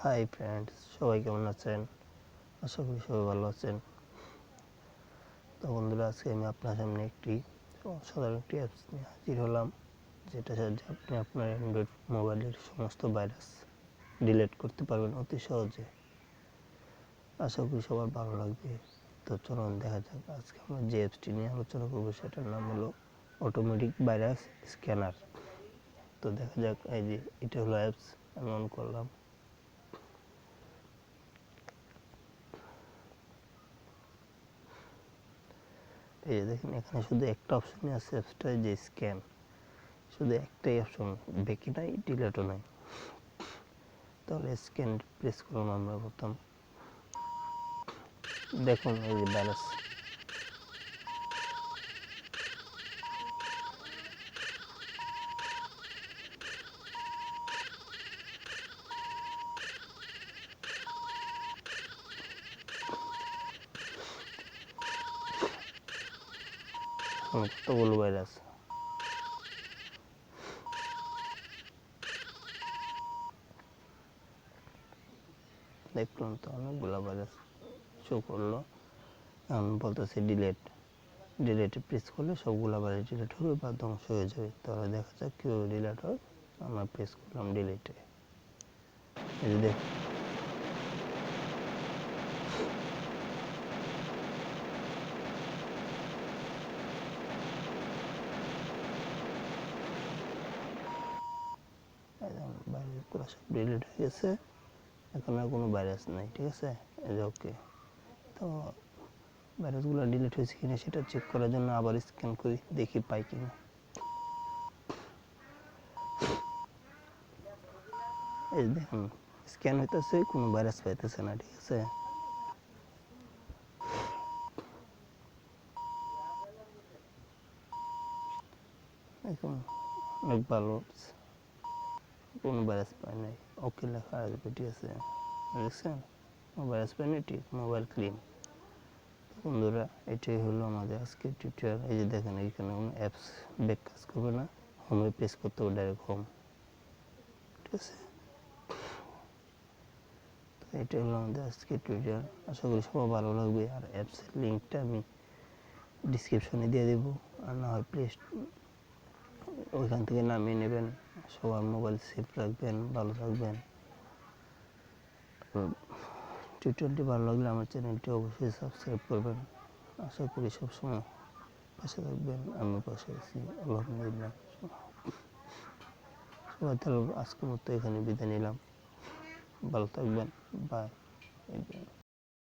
Hi friends, সবাই কেমন আছেন? আশা করি সবাই ভালো আছেন। তো বন্ধুরা, আজকে আমি আপনার সামনে একটি অসাধারণ একটি অ্যাপস নিয়ে হাজির হলাম, যেটা সাহায্যে আপনি আপনার অ্যান্ড্রয়েড মোবাইলের সমস্ত ভাইরাস ডিলিট করতে পারবেন অতি সহজে। আশা করি সবার ভালো লাগবে। তো চলুন দেখা যাক। আজকে আমরা যে অ্যাপসটি নিয়ে আলোচনা করবো সেটার নাম হলো অটোমেটিক ভাইরাস স্ক্যানার। তো দেখা যাক, এই যে এটা হলো অ্যাপস, আমি অন করলাম। এই যে দেখেন, এখানে শুধু একটা অপশনই আছে অ্যাপসটা, যে স্ক্যান। শুধু একটাই অপশন, বেকি নাই, ডিলেটও নাই। তাহলে স্ক্যান প্রেস করুন আমরা প্রথম। দেখুন এই যে ভাইরাস, কতগুলো ভাইরাস। দেখলাম তো অনেকগুলো ভাইরাস শো করলো। এখন বলতেছে ডিলেটে প্রেস করলে সবগুলো ভাইরাস ডিলেট হবে বা ধ্বংস হয়ে যাবে। তাহলে দেখা যাক কীভাবে ডিলেট হয়। আমরা প্রেস করলাম ডিলেটে। এই যে দেখ, ভাইরাসগুলো সব ডিলিট হয়ে গেছে। এখন আর কোনো ভাইরাস নাই, ঠিক আছে। এই যে ওকে। তো ভাইরাসগুলো ডিলিট হয়েছে কিনা সেটা চেক করার জন্য আবার স্ক্যান করি, দেখি পাই কিনা। এই দেখুন, স্ক্যান হইতেছে, কোনো ভাইরাস পাইতেছে না, ঠিক আছে। দেখুন, অনেক ভালো, কোনো ভাইরাস পায় নাই। ওকে লেখা আসবে, ঠিক আছে। দেখছেন, কোনো ভাইরাস পায় নাই, ঠিক। Mobile clean. বন্ধুরা, এটাই হলো আমাদের আজকের টিউটোরিয়াল। এই যে দেখেন, এইখানে কোনো অ্যাপস ব্যাক কাজ করবে না, হোমে প্রেস করতে হবে, ডাইরেক্ট হোম, ঠিক আছে। তো এটাই হলো আমাদের আজকের টিউটোরিয়াল। আশা করি সবার ভালো লাগবে। আর অ্যাপসের লিঙ্কটা আমি ডিসক্রিপশনে দিয়ে দেবো, আর না হয় ওইখান থেকে নামিয়ে নেবেন। সবার মোবাইল সেফ রাখবেন, ভালো থাকবেন। টিউটোরিয়ালটি ভালো লাগলে আমার চ্যানেলটি অবশ্যই সাবস্ক্রাইব করবেন। আশা করি সবসময় পাশে থাকবেন। আমি পাশে আছি, আলহামদুলিল্লাহ। সবাই তাহলে আজকের মতো এখানে বিদায় নিলাম। ভালো থাকবেন, বাই।